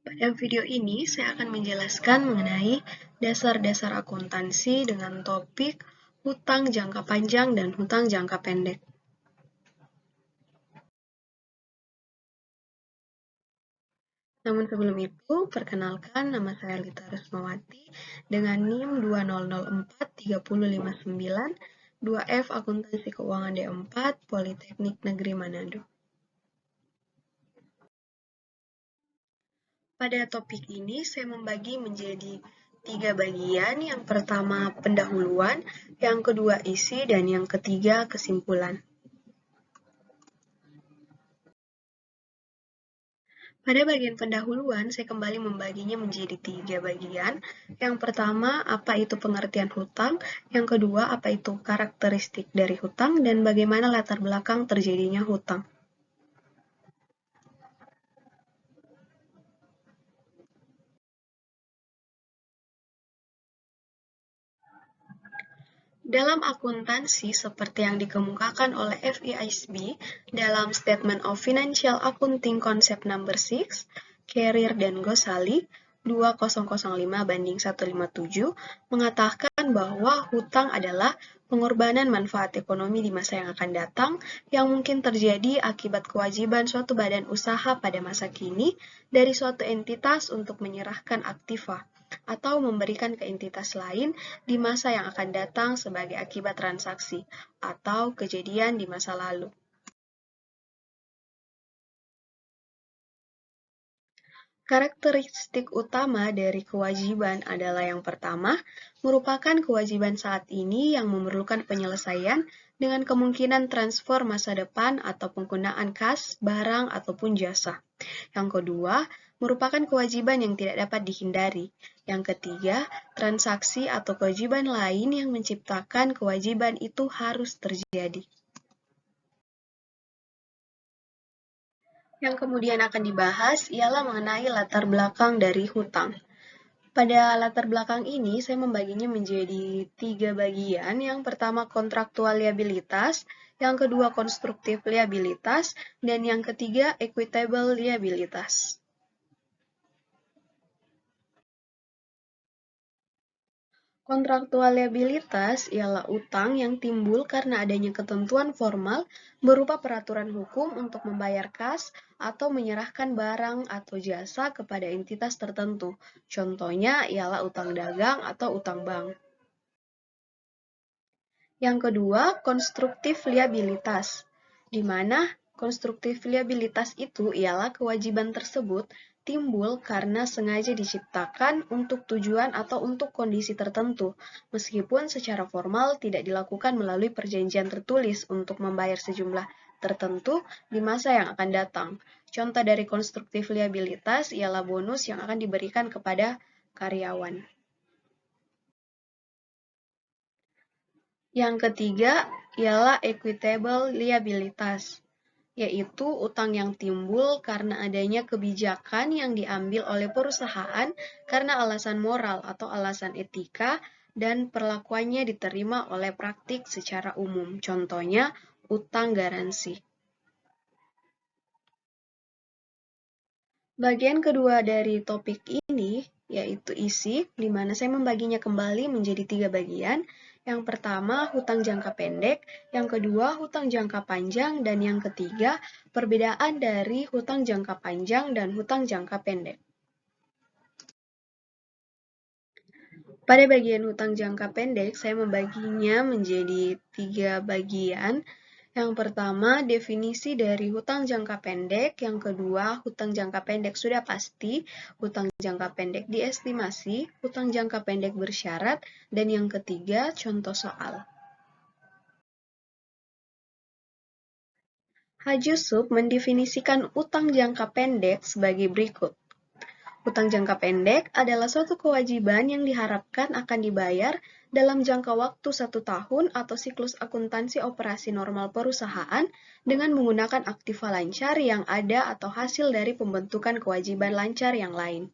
Pada video ini, saya akan menjelaskan mengenai dasar-dasar akuntansi dengan topik hutang jangka panjang dan hutang jangka pendek. Namun sebelum itu, perkenalkan nama saya Lita Rusmawati dengan NIM 20043059, 2F Akuntansi Keuangan D4, Politeknik Negeri Manado. Pada topik ini, saya membagi menjadi 3 bagian. Yang pertama, pendahuluan, yang kedua, isi, dan yang ketiga, kesimpulan. Pada bagian pendahuluan, saya kembali membaginya menjadi 3 bagian. Yang pertama, apa itu pengertian hutang. Yang kedua, apa itu karakteristik dari hutang, dan bagaimana latar belakang terjadinya hutang. Dalam akuntansi, seperti yang dikemukakan oleh FISB dalam Statement of Financial Accounting Concept Number 6, Carrier dan Gosali, 2005/157, mengatakan bahwa hutang adalah pengorbanan manfaat ekonomi di masa yang akan datang yang mungkin terjadi akibat kewajiban suatu badan usaha pada masa kini dari suatu entitas untuk menyerahkan aktiva atau memberikan ke entitas lain di masa yang akan datang sebagai akibat transaksi atau kejadian di masa lalu. Karakteristik utama dari kewajiban adalah yang pertama, merupakan kewajiban saat ini yang memerlukan penyelesaian dengan kemungkinan transfer masa depan atau penggunaan kas, barang, ataupun jasa. Yang kedua, merupakan kewajiban yang tidak dapat dihindari. Yang ketiga, transaksi atau kewajiban lain yang menciptakan kewajiban itu harus terjadi. Yang kemudian akan dibahas ialah mengenai latar belakang dari hutang. Pada latar belakang ini, saya membaginya menjadi 3 bagian. Yang pertama, kontraktual liabilitas, yang kedua, konstruktif liabilitas, dan yang ketiga, equitable liabilitas. Kontraktual liabilitas ialah utang yang timbul karena adanya ketentuan formal berupa peraturan hukum untuk membayar kas atau menyerahkan barang atau jasa kepada entitas tertentu. Contohnya ialah utang dagang atau utang bank. Yang kedua, konstruktif liabilitas, di mana konstruktif liabilitas itu ialah kewajiban tersebut timbul karena sengaja diciptakan untuk tujuan atau untuk kondisi tertentu, meskipun secara formal tidak dilakukan melalui perjanjian tertulis untuk membayar sejumlah tertentu di masa yang akan datang. Contoh dari konstruktif liabilitas ialah bonus yang akan diberikan kepada karyawan. Yang ketiga ialah equitable liabilitas, yaitu utang yang timbul karena adanya kebijakan yang diambil oleh perusahaan karena alasan moral atau alasan etika dan perlakuannya diterima oleh praktik secara umum. Contohnya, utang garansi. Bagian kedua dari topik ini yaitu isi, di mana saya membaginya kembali menjadi 3 bagian. Yang pertama, hutang jangka pendek, yang kedua, hutang jangka panjang, dan yang ketiga, perbedaan dari hutang jangka panjang dan hutang jangka pendek. Pada bagian hutang jangka pendek, saya membaginya menjadi 3 bagian. Yang pertama, definisi dari hutang jangka pendek. Yang kedua, hutang jangka pendek sudah pasti, hutang jangka pendek diestimasi, hutang jangka pendek bersyarat, dan yang ketiga, contoh soal. Hajusub mendefinisikan utang jangka pendek sebagai berikut. Hutang jangka pendek adalah suatu kewajiban yang diharapkan akan dibayar dalam jangka waktu 1 tahun atau siklus akuntansi operasi normal perusahaan dengan menggunakan aktiva lancar yang ada atau hasil dari pembentukan kewajiban lancar yang lain.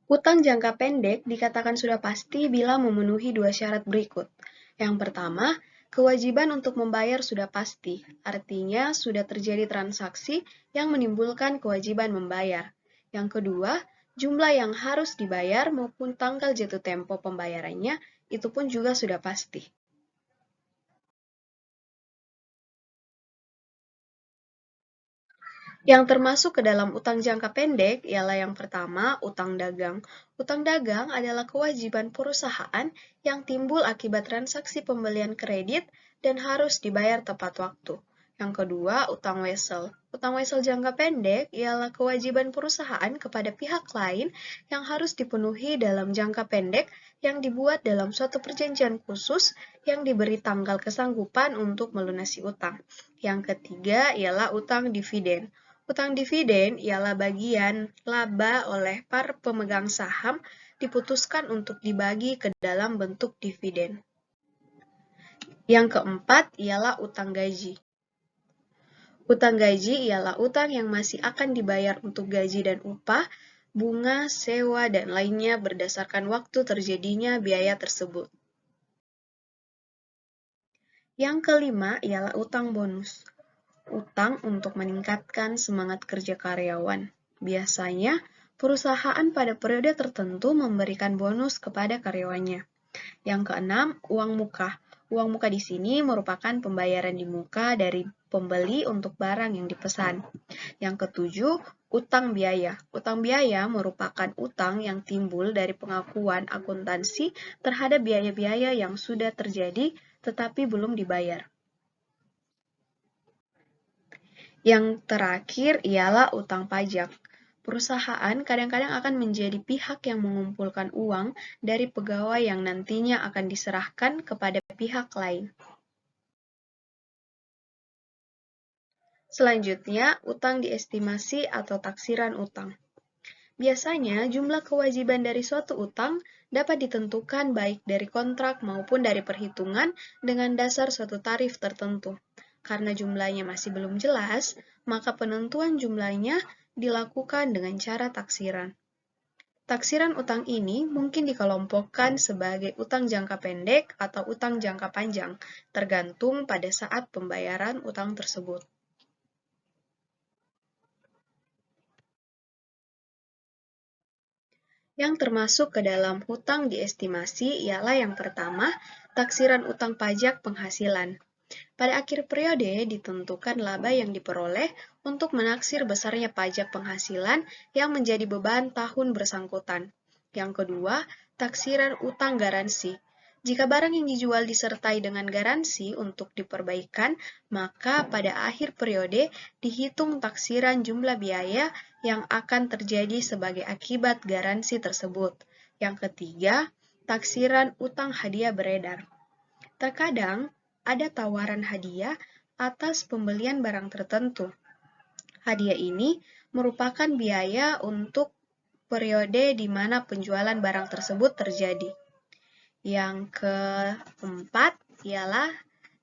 Hutang jangka pendek dikatakan sudah pasti bila memenuhi 2 syarat berikut. Yang pertama, Kewajiban untuk membayar sudah pasti, artinya sudah terjadi transaksi yang menimbulkan kewajiban membayar. Yang kedua, jumlah yang harus dibayar maupun tanggal jatuh tempo pembayarannya itu pun juga sudah pasti. Yang termasuk ke dalam utang jangka pendek ialah yang pertama, utang dagang. Utang dagang adalah kewajiban perusahaan yang timbul akibat transaksi pembelian kredit dan harus dibayar tepat waktu. Yang kedua, utang wesel. Utang wesel jangka pendek ialah kewajiban perusahaan kepada pihak lain yang harus dipenuhi dalam jangka pendek yang dibuat dalam suatu perjanjian khusus yang diberi tanggal kesanggupan untuk melunasi utang. Yang ketiga ialah utang dividen. Utang dividen ialah bagian laba oleh para pemegang saham diputuskan untuk dibagi ke dalam bentuk dividen. Yang keempat ialah utang gaji. Utang gaji ialah utang yang masih akan dibayar untuk gaji dan upah, bunga, sewa, dan lainnya berdasarkan waktu terjadinya biaya tersebut. Yang kelima ialah utang bonus. Utang untuk meningkatkan semangat kerja karyawan. Biasanya, perusahaan pada periode tertentu memberikan bonus kepada karyawannya. Yang keenam, uang muka. Uang muka di sini merupakan pembayaran di muka dari pembeli untuk barang yang dipesan. Yang ketujuh, utang biaya. Utang biaya merupakan utang yang timbul dari pengakuan akuntansi terhadap biaya-biaya yang sudah terjadi tetapi belum dibayar. Yang terakhir ialah utang pajak. Perusahaan kadang-kadang akan menjadi pihak yang mengumpulkan uang dari pegawai yang nantinya akan diserahkan kepada pihak lain. Selanjutnya, utang diestimasi atau taksiran utang. Biasanya, jumlah kewajiban dari suatu utang dapat ditentukan baik dari kontrak maupun dari perhitungan dengan dasar suatu tarif tertentu. Karena jumlahnya masih belum jelas, maka penentuan jumlahnya dilakukan dengan cara taksiran. Taksiran utang ini mungkin dikelompokkan sebagai utang jangka pendek atau utang jangka panjang, tergantung pada saat pembayaran utang tersebut. Yang termasuk ke dalam hutang diestimasi ialah yang pertama, taksiran utang pajak penghasilan. Pada akhir periode ditentukan laba yang diperoleh untuk menaksir besarnya pajak penghasilan yang menjadi beban tahun bersangkutan. Yang kedua, taksiran utang garansi. Jika barang yang dijual disertai dengan garansi untuk diperbaikan, maka pada akhir periode dihitung taksiran jumlah biaya yang akan terjadi sebagai akibat garansi tersebut. Yang ketiga, taksiran utang hadiah beredar. Terkadang ada tawaran hadiah atas pembelian barang tertentu. Hadiah ini merupakan biaya untuk periode di mana penjualan barang tersebut terjadi. Yang keempat ialah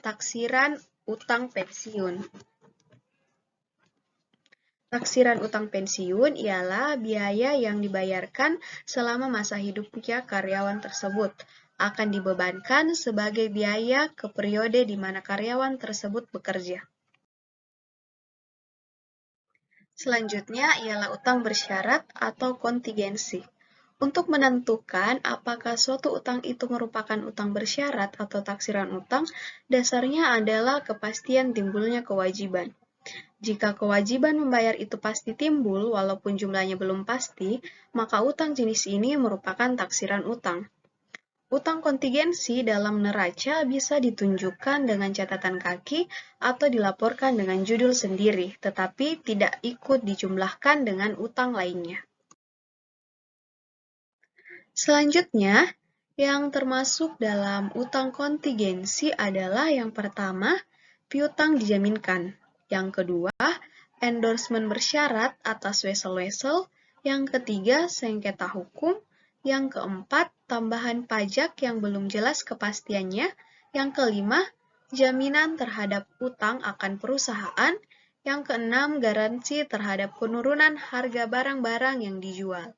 taksiran utang pensiun. Taksiran utang pensiun ialah biaya yang dibayarkan selama masa hidupnya karyawan tersebut, akan dibebankan sebagai biaya ke periode di mana karyawan tersebut bekerja. Selanjutnya ialah utang bersyarat atau kontingensi. Untuk menentukan apakah suatu utang itu merupakan utang bersyarat atau taksiran utang, dasarnya adalah kepastian timbulnya kewajiban. Jika kewajiban membayar itu pasti timbul walaupun jumlahnya belum pasti, maka utang jenis ini merupakan taksiran utang. Utang kontingensi dalam neraca bisa ditunjukkan dengan catatan kaki atau dilaporkan dengan judul sendiri, tetapi tidak ikut dijumlahkan dengan utang lainnya. Selanjutnya, yang termasuk dalam utang kontingensi adalah yang pertama, piutang dijaminkan. Yang kedua, endorsement bersyarat atas wesel-wesel. Yang ketiga, sengketa hukum. Yang keempat, tambahan pajak yang belum jelas kepastiannya. Yang kelima, jaminan terhadap utang akan perusahaan. Yang keenam, garansi terhadap penurunan harga barang-barang yang dijual.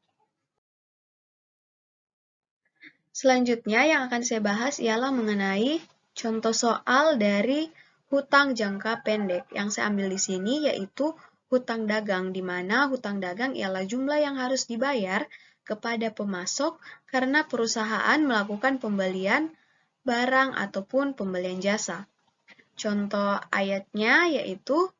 Selanjutnya yang akan saya bahas ialah mengenai Contoh soal dari hutang jangka pendek yang saya ambil di sini yaitu hutang dagang, di mana hutang dagang ialah jumlah yang harus dibayar kepada pemasok karena perusahaan melakukan pembelian barang ataupun pembelian jasa. Contoh ayatnya yaitu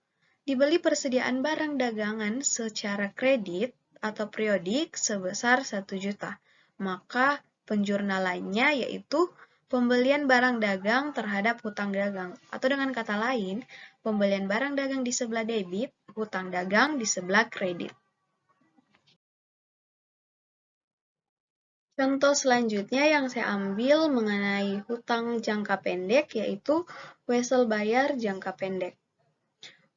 dibeli persediaan barang dagangan secara kredit atau periodik sebesar 1 juta. Maka penjurnalannya yaitu pembelian barang dagang terhadap hutang dagang. Atau dengan kata lain, pembelian barang dagang di sebelah debit, hutang dagang di sebelah kredit. Contoh selanjutnya yang saya ambil mengenai hutang jangka pendek yaitu wesel bayar jangka pendek.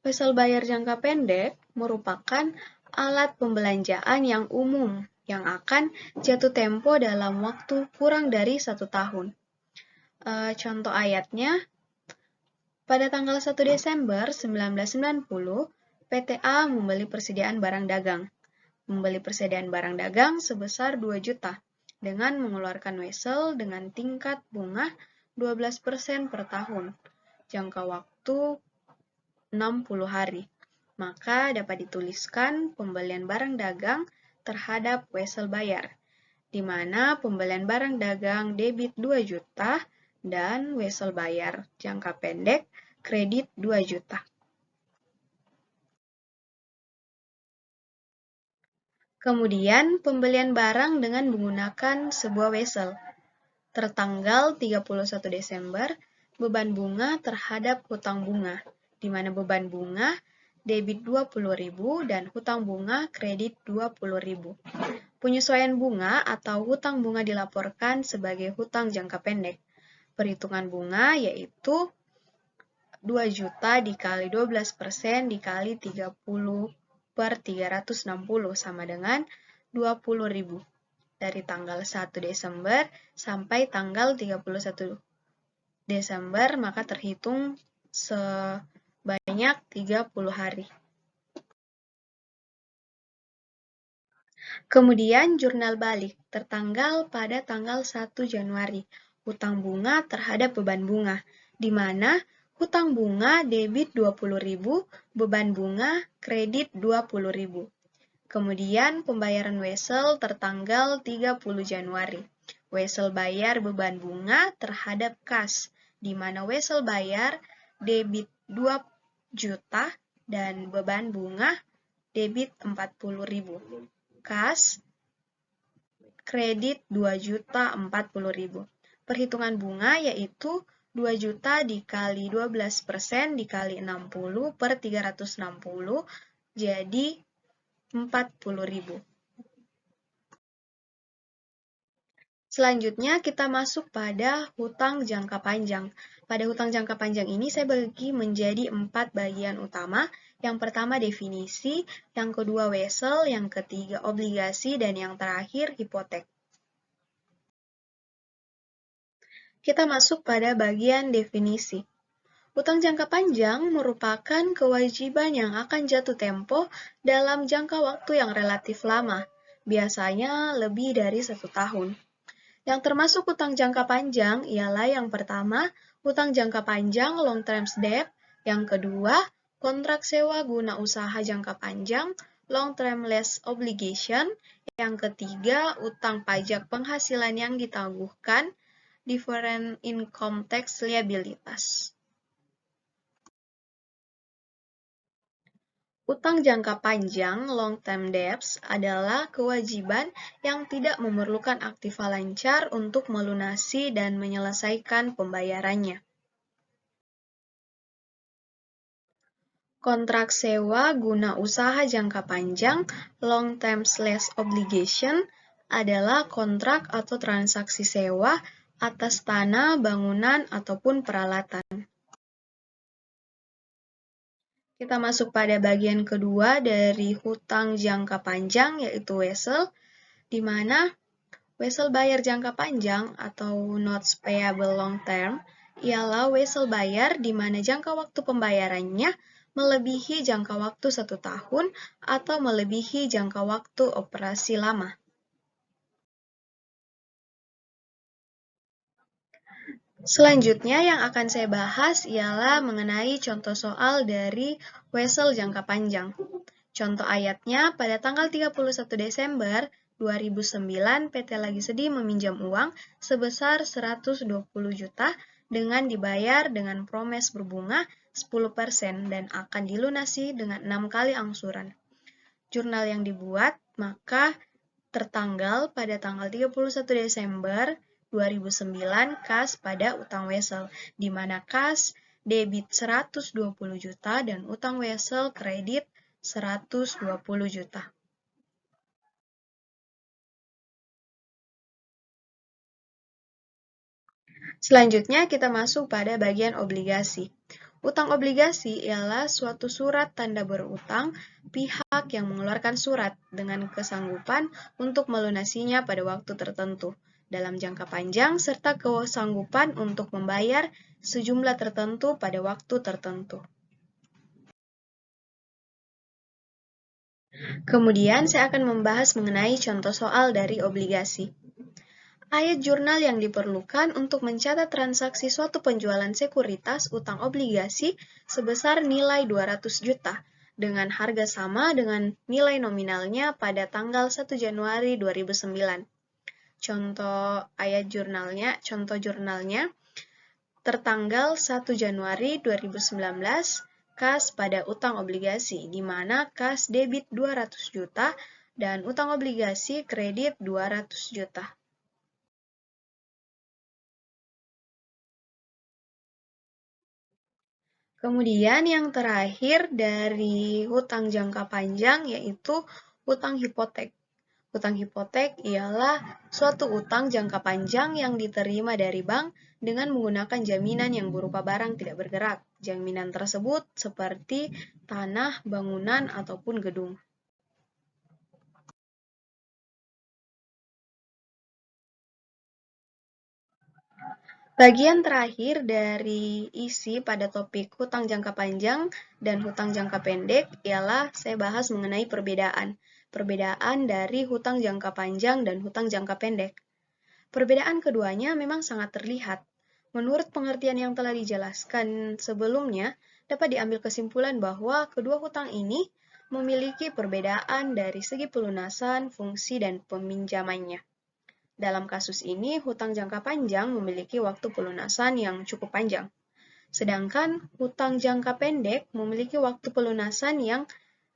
Wesel bayar jangka pendek merupakan alat pembelanjaan yang umum yang akan jatuh tempo dalam waktu kurang dari 1 tahun. Contoh ayatnya, pada tanggal 1 Desember 1990, PTA membeli persediaan barang dagang. Membeli persediaan barang dagang sebesar 2 juta dengan mengeluarkan wesel dengan tingkat bunga 12% per tahun. Jangka waktu 60 hari. Maka dapat dituliskan pembelian barang dagang terhadap wesel bayar, di mana pembelian barang dagang debit 2 juta dan wesel bayar jangka pendek kredit 2 juta. Kemudian pembelian barang dengan menggunakan sebuah wesel. Tertanggal 31 Desember, beban bunga terhadap hutang bunga, di mana beban bunga debit 20.000 dan hutang bunga kredit 20.000. Penyesuaian bunga atau hutang bunga dilaporkan sebagai hutang jangka pendek. Perhitungan bunga yaitu 2 juta dikali 12% dikali 30 per 360 sama dengan 20.000. Dari tanggal 1 Desember sampai tanggal 31 Desember, maka terhitung sebanyak 30 hari. Kemudian jurnal balik, tertanggal pada tanggal 1 Januari, hutang bunga terhadap beban bunga, di mana hutang bunga debit 20.000, beban bunga kredit 20.000. Kemudian pembayaran wesel tertanggal 30 Januari. Wesel bayar beban bunga terhadap kas, di mana wesel bayar debit 2 juta dan beban bunga debit 40.000. Kas kredit 2 juta 40.000. Perhitungan bunga yaitu 2 juta dikali 12% dikali 60 per 360 jadi 40.000. Selanjutnya kita masuk pada hutang jangka panjang. Pada hutang jangka panjang ini saya bagi menjadi 4 bagian utama. Yang pertama definisi, yang kedua wesel, yang ketiga obligasi, dan yang terakhir hipotek. Kita masuk pada bagian definisi. Hutang jangka panjang merupakan kewajiban yang akan jatuh tempo dalam jangka waktu yang relatif lama, biasanya lebih dari 1 tahun. Yang termasuk hutang jangka panjang ialah yang pertama, hutang jangka panjang long term debt, yang kedua, kontrak sewa guna usaha jangka panjang, long term lease obligation, yang ketiga, utang pajak penghasilan yang ditangguhkan, different income tax liabilitas. Utang jangka panjang long term debts adalah kewajiban yang tidak memerlukan aktiva lancar untuk melunasi dan menyelesaikan pembayarannya. Kontrak sewa guna usaha jangka panjang long term lease obligation adalah kontrak atau transaksi sewa atas tanah, bangunan, ataupun peralatan. Kita masuk pada bagian kedua dari hutang jangka panjang, yaitu wesel, di mana wesel bayar jangka panjang atau notes payable long term ialah wesel bayar di mana jangka waktu pembayarannya melebihi jangka waktu 1 tahun atau melebihi jangka waktu operasi lama. Selanjutnya yang akan saya bahas ialah mengenai contoh soal dari Wesel jangka panjang. Contoh ayatnya, pada tanggal 31 Desember 2009, PT Lagi Sedih meminjam uang sebesar 120 juta dengan dibayar dengan promes berbunga 10% dan akan dilunasi dengan 6 kali angsuran. Jurnal yang dibuat, maka tertanggal pada tanggal 31 Desember 2009 kas pada utang Wesel, di mana kas debit 120 juta dan utang Wesel kredit 120 juta. Selanjutnya kita masuk pada bagian obligasi. Utang obligasi ialah suatu surat tanda berutang pihak yang mengeluarkan surat dengan kesanggupan untuk melunasinya pada waktu tertentu dalam jangka panjang serta kesanggupan untuk membayar sejumlah tertentu pada waktu tertentu. Kemudian saya akan membahas mengenai contoh soal dari obligasi. Ayat jurnal yang diperlukan untuk mencatat transaksi suatu penjualan sekuritas utang obligasi sebesar nilai 200 juta dengan harga sama dengan nilai nominalnya pada tanggal 1 Januari 2009. Contoh jurnalnya tertanggal 1 Januari 2019 kas pada utang obligasi di mana kas debit 200 juta dan utang obligasi kredit 200 juta. Kemudian yang terakhir dari hutang jangka panjang yaitu hutang hipotek. Hutang hipotek ialah suatu utang jangka panjang yang diterima dari bank dengan menggunakan jaminan yang berupa barang tidak bergerak. Jaminan tersebut seperti tanah, bangunan, ataupun gedung. Bagian terakhir dari isi pada topik hutang jangka panjang dan hutang jangka pendek ialah saya bahas mengenai perbedaan. Perbedaan dari hutang jangka panjang dan hutang jangka pendek. Perbedaan keduanya memang sangat terlihat. Menurut pengertian yang telah dijelaskan sebelumnya, dapat diambil kesimpulan bahwa kedua hutang ini memiliki perbedaan dari segi pelunasan, fungsi, dan peminjamannya. Dalam kasus ini, hutang jangka panjang memiliki waktu pelunasan yang cukup panjang. Sedangkan hutang jangka pendek memiliki waktu pelunasan yang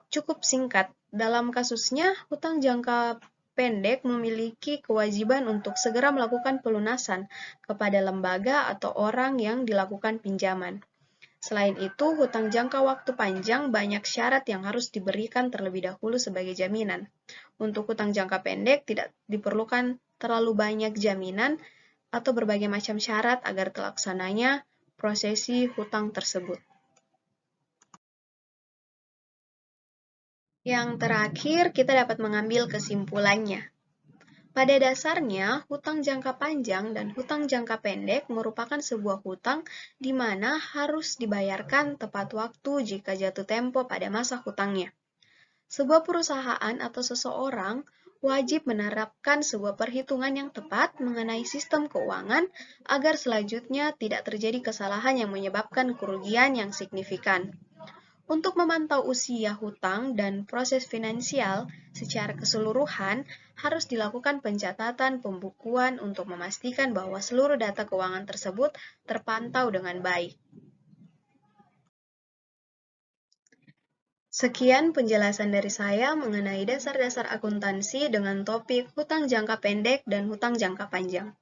cukup singkat. Dalam kasusnya, hutang jangka pendek memiliki kewajiban untuk segera melakukan pelunasan kepada lembaga atau orang yang dilakukan pinjaman. Selain itu, hutang jangka waktu panjang banyak syarat yang harus diberikan terlebih dahulu sebagai jaminan. Untuk hutang jangka pendek tidak diperlukan terlalu banyak jaminan atau berbagai macam syarat agar terlaksananya prosesi hutang tersebut. Yang terakhir, kita dapat mengambil kesimpulannya. Pada dasarnya, hutang jangka panjang dan hutang jangka pendek merupakan sebuah hutang di mana harus dibayarkan tepat waktu jika jatuh tempo pada masa hutangnya. Sebuah perusahaan atau seseorang wajib menerapkan sebuah perhitungan yang tepat mengenai sistem keuangan agar selanjutnya tidak terjadi kesalahan yang menyebabkan kerugian yang signifikan. Untuk memantau usia hutang dan proses finansial secara keseluruhan, harus dilakukan pencatatan pembukuan untuk memastikan bahwa seluruh data keuangan tersebut terpantau dengan baik. Sekian penjelasan dari saya mengenai dasar-dasar akuntansi dengan topik hutang jangka pendek dan hutang jangka panjang.